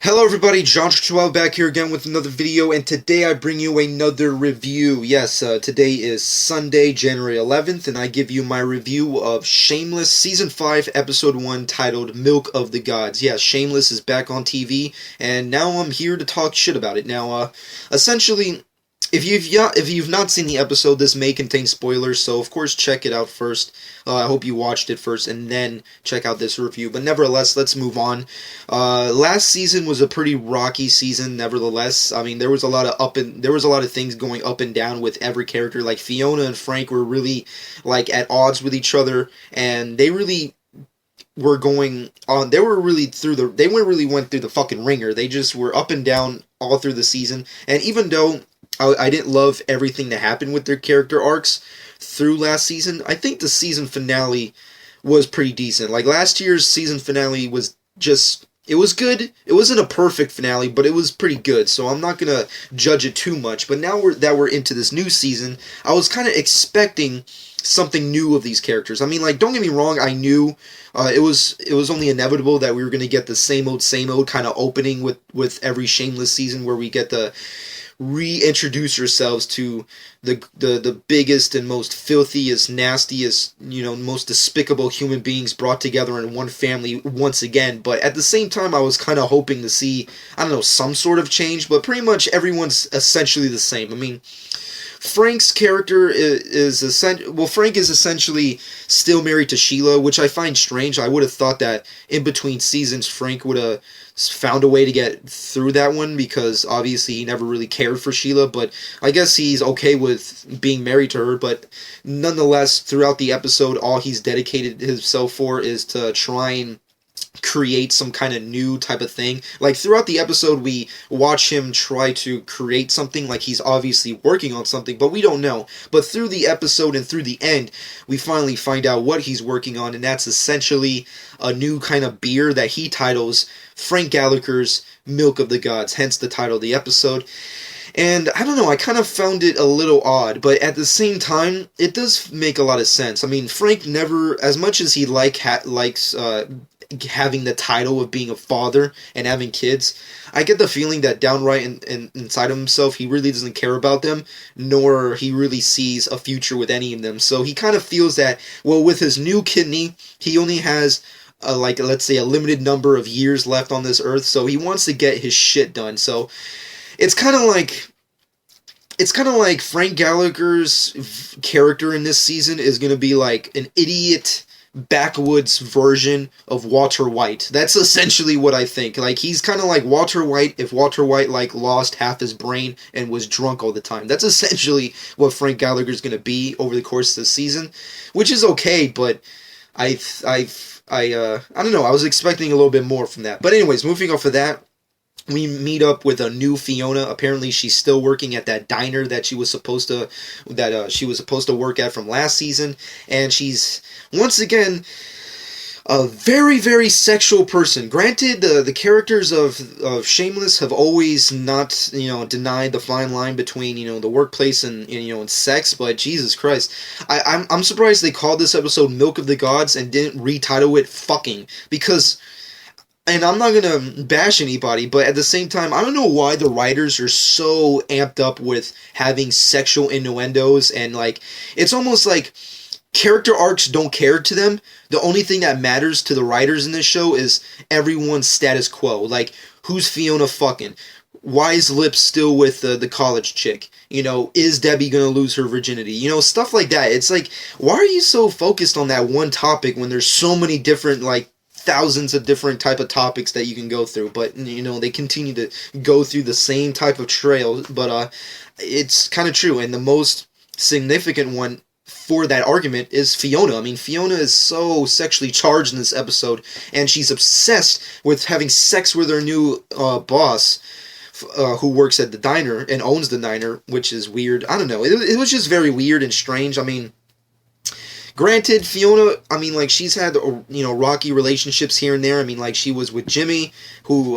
Hello everybody, John12 back here again with another video, and today I bring you another review. Yes, today is Sunday, January 11th, and I give you my review of Shameless Season 5, Episode 1, titled Milk of the Gods. Yes, Shameless is back on TV, and now I'm here to talk shit about it. Now, essentially, if you've not seen the episode, this may contain spoilers, so of course check it out first. I hope you watched it first and then check out this review. But nevertheless, let's move on. Last season was a pretty rocky season. Nevertheless, I mean there was a lot of things going up and down with every character. Like Fiona and Frank were really like at odds with each other, and they really were going on. They went through the fucking ringer. They just were up and down all through the season. And even though I didn't love everything that happened with their character arcs through last season, I think the season finale was pretty decent. Like last year's season finale was just, it was good. It wasn't a perfect finale, but it was pretty good. So I'm not gonna judge it too much. But now we're into this new season, I was kind of expecting something new of these characters. I mean, like, don't get me wrong, I knew it was only inevitable that we were gonna get the same old kind of opening with every Shameless season, where we get the reintroduce yourselves to the biggest and most filthiest, nastiest, most despicable human beings brought together in one family once again. But at the same time, I was kind of hoping to see, I don't know, some sort of change, but pretty much everyone's essentially the same. I mean, Frank's character Frank is essentially still married to Sheila, which I find strange. I would have thought that in between seasons, Frank would have found a way to get through that one, because obviously he never really cared for Sheila, but I guess he's okay with being married to her. But nonetheless, throughout the episode, all he's dedicated himself for is to try and create some kind of new type of thing. Like throughout the episode, we watch him try to create something, like he's obviously working on something, but we don't know. But through the episode and through the end, we finally find out what he's working on, and that's essentially a new kind of beer that he titles Frank Gallagher's Milk of the Gods, hence the title of the episode. And I don't know, I kind of found it a little odd, but at the same time, it does make a lot of sense. I mean, Frank never, as much as he likes having the title of being a father and having kids, I get the feeling that downright inside of himself, he really doesn't care about them, nor he really sees a future with any of them. So he kind of feels that, well, with his new kidney, he only has let's say a limited number of years left on this earth, so he wants to get his shit done. So it's kind of like Frank Gallagher's character in this season is going to be like an idiot backwoods version of Walter White. That's essentially what I think. Like, he's kind of like Walter White if Walter White like lost half his brain and was drunk all the time. That's essentially what Frank Gallagher's going to be over the course of the season, which is okay, but I don't know, I was expecting a little bit more from that. But anyways, moving off of that, we meet up with a new Fiona. Apparently, she's still working at that diner that she was supposed to work at from last season, and she's once again a very, very sexual person. Granted, the characters of Shameless have always not, denied the fine line between, the workplace and, and sex, but Jesus Christ. I'm surprised they called this episode Milk of the Gods and didn't retitle it Fucking, because, and I'm not gonna bash anybody, but at the same time, I don't know why the writers are so amped up with having sexual innuendos, and like, it's almost like character arcs don't care to them. The only thing that matters to the writers in this show is everyone's status quo. Like, who's Fiona fucking? Why is Lip still with the college chick? Is Debbie gonna lose her virginity? Stuff like that. It's like, why are you so focused on that one topic when there's so many different, like, thousands of different type of topics that you can go through? But they continue to go through the same type of trail. But it's kind of true, and the most significant one for that argument is Fiona. I mean, Fiona is so sexually charged in this episode, and she's obsessed with having sex with her new boss, who works at the diner and owns the diner, which is weird. I don't know. It was just very weird and strange. I mean, granted, Fiona, I mean, like, she's had, rocky relationships here and there. I mean, like, she was with Jimmy, who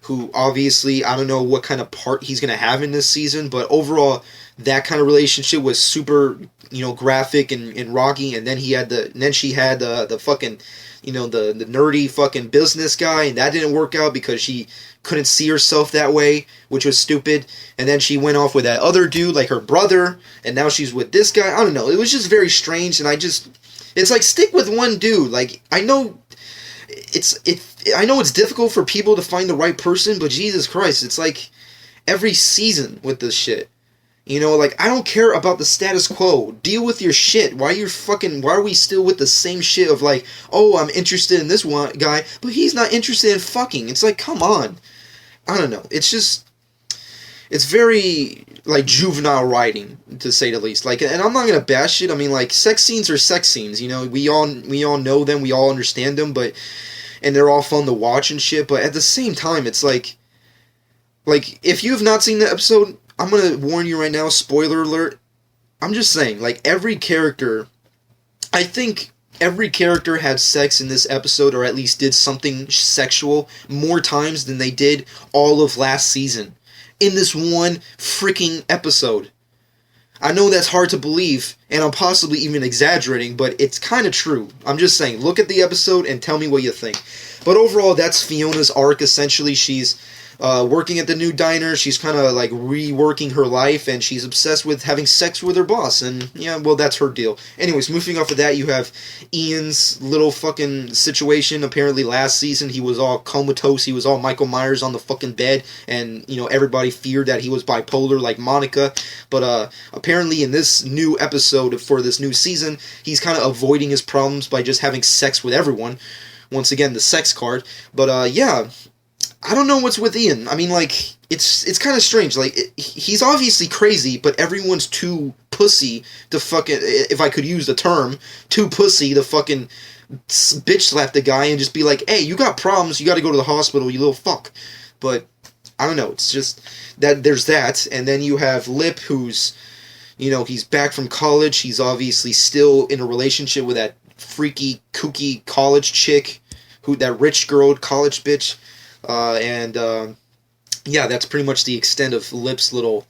who obviously, I don't know what kind of part he's going to have in this season, but overall, that kind of relationship was super, graphic and rocky. And then she had the fucking, the nerdy fucking business guy, and that didn't work out because she couldn't see herself that way, which was stupid. And then she went off with that other dude, like her brother, and now she's with this guy. I don't know. It was just very strange, and it's like, stick with one dude. Like, I know it's difficult for people to find the right person, but Jesus Christ, it's like every season with this shit. Like, I don't care about the status quo. Deal with your shit. Why are we still with the same shit of like, oh, I'm interested in this one guy, but he's not interested in fucking. It's like, come on. I don't know. It's very, like, juvenile writing, to say the least. Like, and I'm not gonna bash it. I mean, like, sex scenes are sex scenes, we all know them, we all understand them, and they're all fun to watch and shit, but at the same time, it's like, if you have not seen the episode, I'm gonna warn you right now, spoiler alert, I'm just saying, like, I think every character had sex in this episode, or at least did something sexual, more times than they did all of last season. In this one freaking episode. I know that's hard to believe, and I'm possibly even exaggerating, but it's kind of true. I'm just saying, look at the episode and tell me what you think. But overall, that's Fiona's arc, essentially. She's working at the new diner, she's kind of like reworking her life, and she's obsessed with having sex with her boss, and yeah, well, that's her deal. Anyways, moving off of that, you have Ian's little fucking situation. Apparently last season he was all comatose, he was all Michael Myers on the fucking bed, and everybody feared that he was bipolar like Monica, but apparently in this new episode for this new season, he's kind of avoiding his problems by just having sex with everyone. Once again, the sex card. But yeah, I don't know what's with Ian. I mean, like, it's kind of strange. Like, he's obviously crazy, but everyone's too pussy to fucking, if I could use the term, too pussy to fucking bitch slap the guy and just be like, hey, you got problems, you gotta go to the hospital, you little fuck. But, I don't know, it's just, that there's that, and then you have Lip, who's, he's back from college, he's obviously still in a relationship with that freaky, kooky college chick, that rich girl, college bitch. Yeah, that's pretty much the extent of Lip's little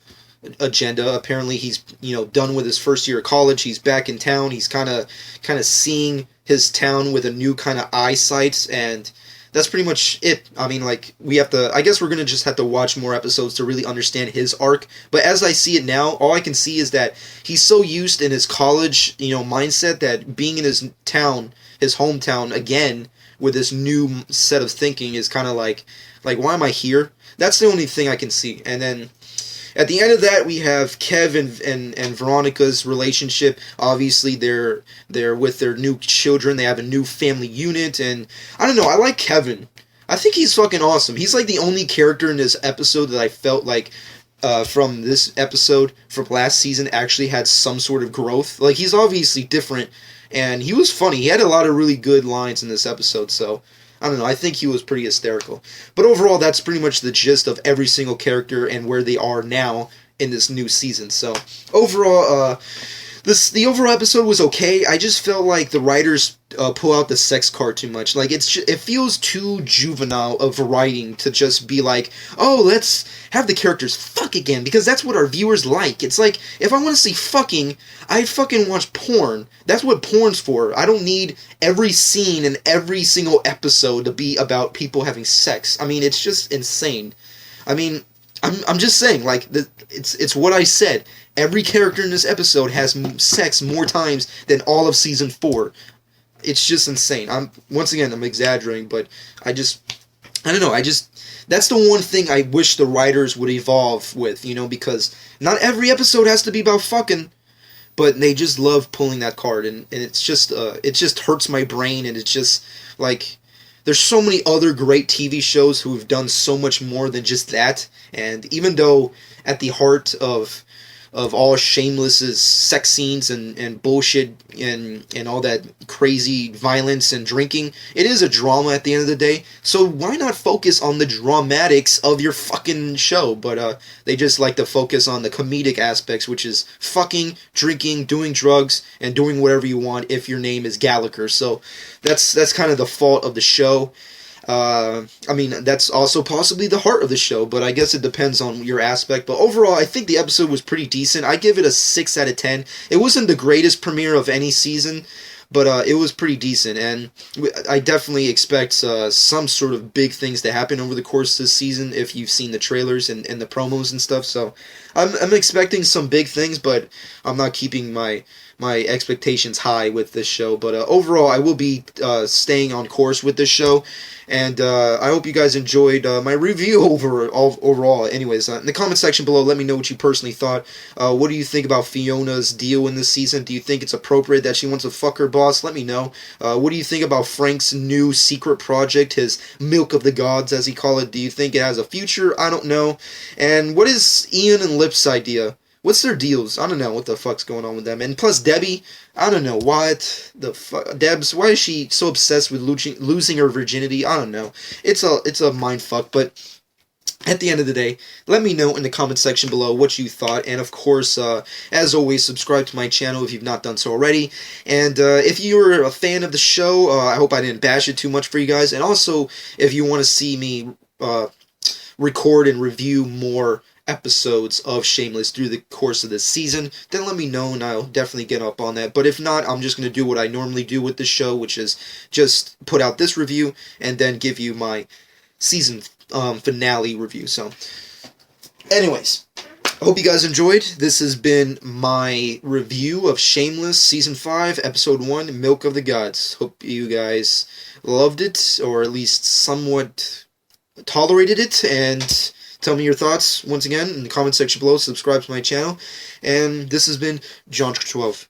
agenda. Apparently he's, done with his first year of college, he's back in town, he's kind of seeing his town with a new kind of eyesight, and that's pretty much it. I mean, like, I guess we're gonna just have to watch more episodes to really understand his arc, but as I see it now, all I can see is that he's so used in his college, mindset, that being in his town, his hometown, again, with this new set of thinking is kind of like, why am I here? That's the only thing I can see. And then at the end of that, we have Kev and Veronica's relationship. Obviously, they're with their new children. They have a new family unit, and I don't know. I like Kevin. I think he's fucking awesome. He's like the only character in this episode that I felt like from this episode from last season actually had some sort of growth. Like, he's obviously different. And he was funny. He had a lot of really good lines in this episode, so I don't know. I think he was pretty hysterical. But overall, that's pretty much the gist of every single character and where they are now in this new season. So overall, the overall episode was okay. I just felt like the writers pull out the sex card too much. Like, it feels too juvenile of writing to just be like, oh, let's have the characters fuck again, because that's what our viewers like. It's like, if I want to see fucking, I fucking watch porn. That's what porn's for. I don't need every scene in every single episode to be about people having sex. I mean, it's just insane. I mean, I'm just saying, like, it's what I said. Every character in this episode has sex more times than all of season 4. It's just insane. Once again, I'm exaggerating, but I don't know, that's the one thing I wish the writers would evolve with, because not every episode has to be about fucking, but they just love pulling that card, and it's just, it just hurts my brain, and it's just, like, there's so many other great TV shows who have done so much more than just that, and even though at the heart of all Shameless's sex scenes and bullshit and all that crazy violence and drinking, it is a drama at the end of the day, so why not focus on the dramatics of your fucking show? But they just like to focus on the comedic aspects, which is fucking, drinking, doing drugs, and doing whatever you want if your name is Gallagher. So that's kind of the fault of the show. I mean, that's also possibly the heart of the show, but I guess it depends on your aspect. But overall, I think the episode was pretty decent. I give it a 6 out of 10. It wasn't the greatest premiere of any season, but it was pretty decent, and I definitely expect some sort of big things to happen over the course of this season if you've seen the trailers and the promos and stuff. So I'm expecting some big things, but I'm not keeping my expectations high with this show. But overall, I will be staying on course with this show, and I hope you guys enjoyed my review overall. Anyways, in the comment section below, let me know what you personally thought. What do you think about Fiona's deal in this season? Do you think it's appropriate that she wants to fuck her boss? Let me know. What do you think about Frank's new secret project, his Milk of the Gods, as he call it? Do you think it has a future? I don't know. And what is Ian and Lip's idea? What's their deals? I don't know what the fuck's going on with them. And plus Debbie, I don't know what the fuck. Debs, why is she so obsessed with losing her virginity? I don't know. It's a mind fuck. But at the end of the day, let me know in the comment section below what you thought. And of course, as always, subscribe to my channel if you've not done so already. And if you're a fan of the show, I hope I didn't bash it too much for you guys. And also, if you want to see me record and review more episodes of Shameless through the course of this season, then let me know and I'll definitely get up on that. But if not, I'm just going to do what I normally do with the show, which is just put out this review and then give you my season finale review. So anyways, I hope you guys enjoyed. This has been my review of Shameless Season 5, Episode 1, Milk of the Gods. Hope you guys loved it, or at least somewhat tolerated it, and tell me your thoughts once again in the comment section below. Subscribe to my channel, and this has been John 12.